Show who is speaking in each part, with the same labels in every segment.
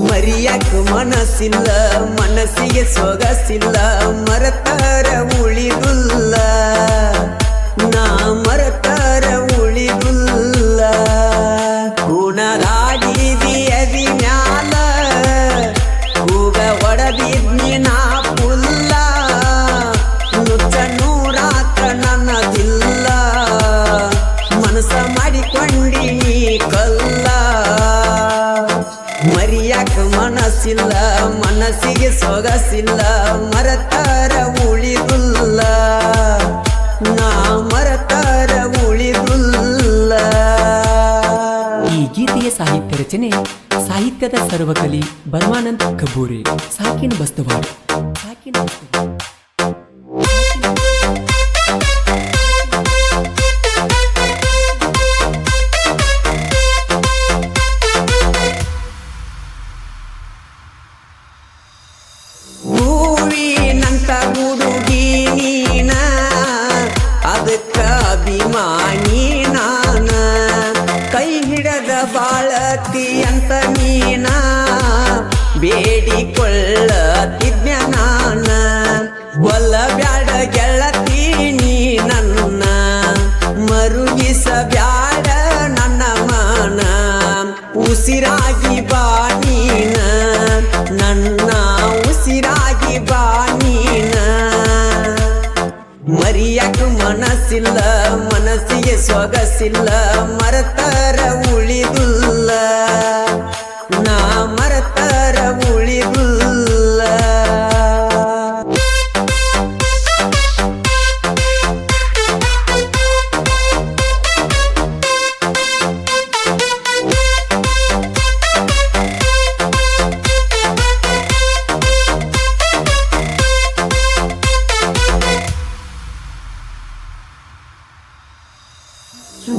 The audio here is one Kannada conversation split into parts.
Speaker 1: ಮರಿಯಾಕ ಮನಸ್ಸಿಲ್ಲ ಮನಸ್ಸಿಗೆ ಸೊಗಸಿಲ್ಲ ಮರತರ ಉಳಿದುಲ್ಲ ನಾ ಮರತರ ಉಳಿದುಲ್ಲ ಗುಣರಾಗಿದಿ ಅದಿ ಮ್ಯಾಲ ಕೂಗ ಒಡದಿದ್ನಿ ನಾ ಪುಲ್ಲ ನುಚ್ಚ ನೂರಾತ್ರ ನನ್ನದಿಲ್ಲ ಮನಸ್ಸ ಮಾಡಿಕೊಂಡಿ ಕಲ್ಲ ಮರಿಯಾಕ ಮನಸ್ಸಿಲ್ಲ ಮನಸ್ಸಿಗೆ ಸೊಗಸಿಲ್ಲ ಮರತರ ಉಳಿದುಲ್ಲ ನಾ ಮರತರ ಉಳಿದುಲ್ಲ.
Speaker 2: ಈ ಗೀತೆಯ ಸಾಹಿತ್ಯ ರಚನೆ ಸಾಹಿತ್ಯದ ಸರ್ವಕಲಿ ಬರಮಾನಂದ್ ಕಬ್ಬೂರೆ ಸಾಕಿನ ಬಸ್ತವಾಡ
Speaker 1: ಹೂವಿನಂತ ಹುಡುಗಿ ನೀನ ಅದಕ್ಕ ಅಭಿಮಾನಿ ನಾನ ಕೈ ಹಿಡದ ಬಾಳತಿ ಅಂತ ನೀನ ಬೇಡಿಕೊಳ್ಳತಿದ್ನ ನಾನ ಒಲ್ಲ ಬ್ಯಾಡ ಗೆಳತಿ ನೀ ನನ್ನ ಮರುಗಿಸ ಬ್ಯಾಡ ನನ್ನ ಮನ ಉಸಿರಾಗಿ ಬಾ ನೀನ ನನ್ನ ಉಸಿರಾಗಿ ಬಾ ನೀನ ಮರಿಯಾಕ ಮನಸ್ಸಿಲ್ಲ ಮನಸ್ಸಿಗೆ ಸೊಗಸಿಲ್ಲ ಮರತರ ಉಳಿದುಲ್ಲ ನಾ ಮರತರ ಉಳಿದುಲ್ಲ.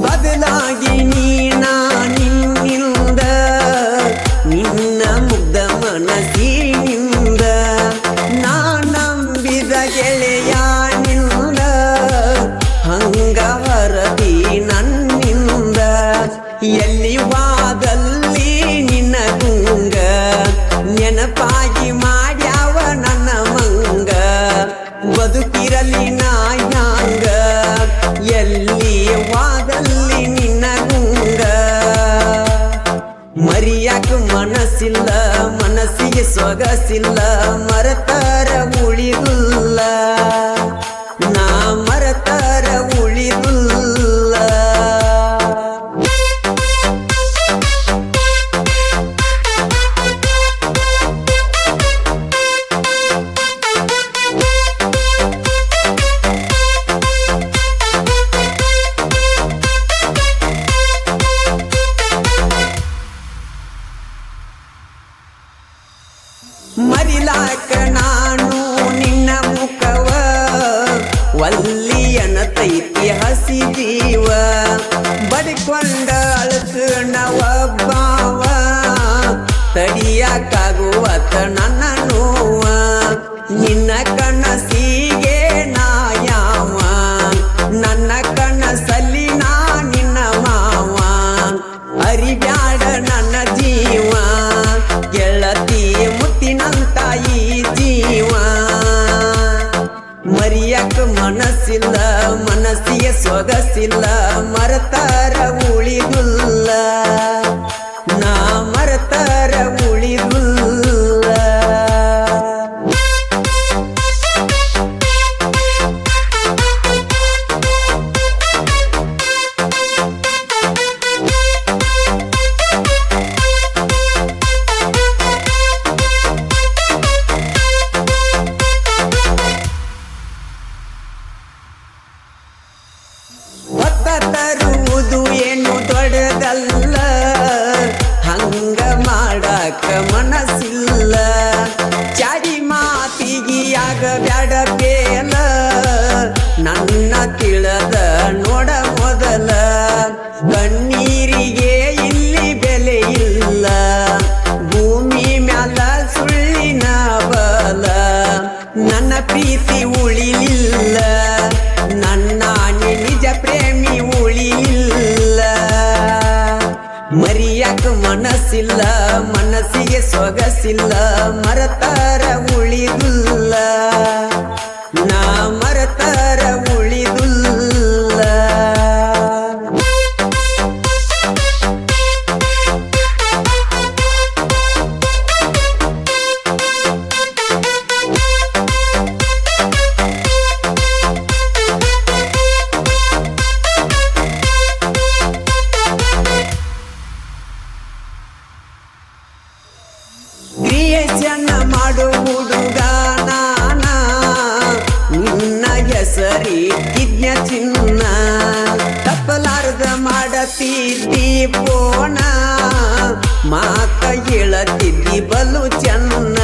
Speaker 1: ಬದಲಾಗಿ ನೀನ ನಿನ್ನಿಂದ ನಿನ್ನ ಮುಗ್ಧ ಮನಸ್ಸಿನಿಂದ ನಾ ನಂಬಿದ ಗೆಳೆಯ ನಿಂದ ಹಂಗ ಹರದಿ ನನ್ನಿಂದ ಎಲ್ಲಿ ವಾದಲ್ಲಿ ನಿನ್ನ ಗುಂಗ ನೆನಪಾಗಿ ಮಾಡ್ಯಾವ ನನ್ನ ಮಂಗ ಬದುಕಿರಲಿ ನಾಯಾಂಗ ಎಲ್ಲಿ ವಾದಲ್ಲಿ ನಿನ್ನ ಗುಂಗ ಮರಿಯಾಕ ಮನಸ್ಸಿಲ್ಲ ಮನಸ್ಸಿಗೆ ಸೊಗಸಿಲ್ಲ ಮರತರ ಉಳಿದುಲ್ಲ ನಾ ಮರತರ ಉಳಿದುಲ್ಲ. ಮರಿಲಾಕ ನಾನು ನಿನ್ನ ಮುಖವ ವಲ್ಲಿಯನತೈತಿ ಹಸಿ ಜೀವ ಬಡಿಕೊಂಡ ಅಳಕು ನವಬ್ಬಾವ ತಡಿಯಾಕಾಗುವತ್ತ ನನ್ನ ನೋವ ನಿನ್ನ ಕನಸಿಗೆ ನಾಯಾವ ನನ್ನ ಕನಸಲ್ಲಿ ನಾ ನಿನ್ನ ಮಾವ ಅರಿಬ್ಯಾಡ ನನ್ನ ಜೀವ ಗೆಳತಿ ಮುತ್ತಿನಂತ ಈ ಜೀವ ಮರಿಯಾಕ ಮನಸ್ಸಿಲ್ಲ ಮನಸ್ಸಿಗೆ ಸೊಗಸಿಲ್ಲ ಮರತರ ಉಳಿದುಲ್ಲ ನಾ ಮರತರ ಉಳಿದುಲ್ಲ. ತರುವುದು ಏನು ದೊಡ್ಡದಲ್ಲ ಹಂಗ ಮಾಡಾಕ ಮನಸ್ಸಿಲ್ಲ ಚಾಡಿ ಮಾತಿಗಿಯಾಗ ಬ್ಯಾಡ ಬೇಲ ನನ್ನ ತಿಳಿದ ನೋಡ ಮೊದಲ ಕಣ್ಣೀರಿಗೆ ಇಲ್ಲಿ ಬೆಲೆ ಇಲ್ಲ ಭೂಮಿ ಮ್ಯಾಲ ಸುಳ್ಳಿನ ಬಲ ನನ್ನ ಪ್ರೀತಿ ಉಳಿಲಿಲ್ಲ ನನ್ನ ನಿಜ ಪ್ರೇಮಿ ಉಳಿಲಿಲ್ಲ ಮರಿಯಾಕ ಮನಸ್ಸಿಲ್ಲ ಮನಸ್ಸಿಗೆ ಸೊಗಸಿಲ್ಲ ಮರತಾರ ಉಳಿದುಲ್ಲ ನಾ ಮರತಾರ ಉಳಿದುಲ್ಲ ಕ್ರಿಯೇಷನ್ ಮಾಡು ಹುಡುಗ ನಾನ ನಿನ್ನ ಹೆಸರಿ ಕಿಜ್ಞ ಚಿನ್ನ ತಪ್ಪಲಾರ್ದ ಮಾಡತಿದ್ದಿ ಪೋಣ ಮಾತ ಹೇಳತಿದ್ದಿ ಬಲು ಚೆನ್ನ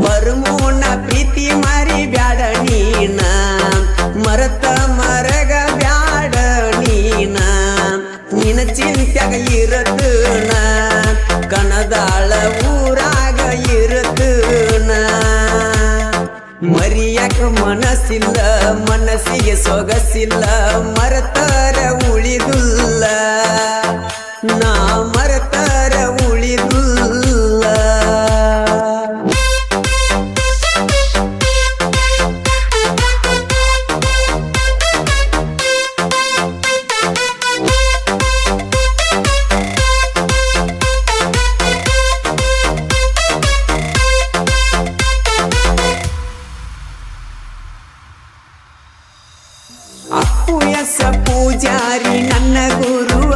Speaker 1: ಬರ್ಮೂನ ಪ್ರೀತಿ ಮಾರಿ ಬ್ಯಾಡ ನೀನ ಮರತ ಮರಗ ಬ್ಯಾಡ ನೀನ ನಿನ್ನ ಚಿಂತ್ಯಾಗ ಇರತನ ಕನದಾಳ ಊರಾಗ ಇರತನ ಮರಿಯಾಕ ಮನಸ್ಸಿಲ್ಲ ಮನಸ್ಸಿಗೆ ಸೊಗಸಿಲ್ಲ ಮರತಾರ ಉಳಿದುಲ್ಲ ನಾ ಮರತಾರ ಉಳಿದುಲ್ಲ ಅಪ್ಪು ಎಸ ಪೂಜಾರಿ ನನ್ನ ಗುರುವ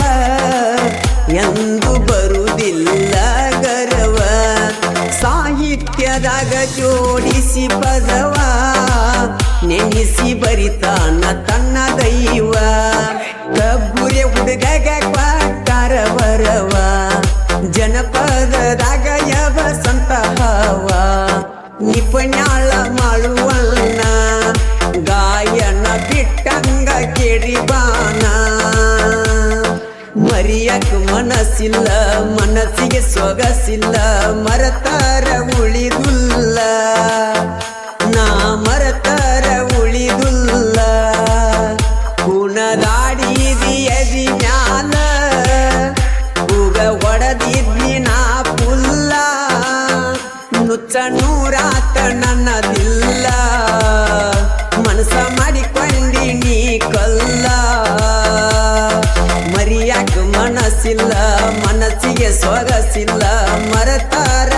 Speaker 1: ಎಂದು ಬರುವುದಿಲ್ಲ ಗರವ ಸಾಹಿತ್ಯದಾಗ ಜೋಡಿಸಿ ಪದವ ನೆನೆಸಿ ಬರಿತಾನ ತನ್ನ ದೈವ ಕಬ್ಬುರೆ ಹುಡುಗಗ ಕ್ವಾಟಾರ ಬರವ ಜನಪದದಾಗ ಯವ ಸಂತ ಹವ ನಿಪುಣ್ಯಾಳ ಮಾಡುವಣ್ಣ ಗಾಯನ ಬಿಟ್ಟಂಗ ಕೇಳಿಬಾನ ಮರಿಯಕ್ ಮನಸ್ಸಿಲ್ಲ ಮನಸ್ಸಿಗೆ ಸೊಗಸಿಲ್ಲ ಮರತಾರ ಉಳಿದುಲ್ಲ ನಾ ಮರತಾರ ಉಳಿದುಲ್ಲ ಕುಣದಾಡಿದಿ ಎದಿ ಮ್ಯಾಲ ಕೂಗ ಹೊಡೆದಿದ್ನಿ ನಾ ಪುಲ್ಲ ನುಚ್ಚ ನೂರಾತ ನನ್ನದಿಲ್ಲ ಮನಸ ಮಾಡಿಕೊಂಡಿ ನೀ ಕಲ್ಲ ಮರಿಯಾಕ ಮನಸ್ಸಿಲ್ಲ ಮನಸ್ಸಿಗೆ ಸೊಗಸಿಲ್ಲ ಮರತಾರ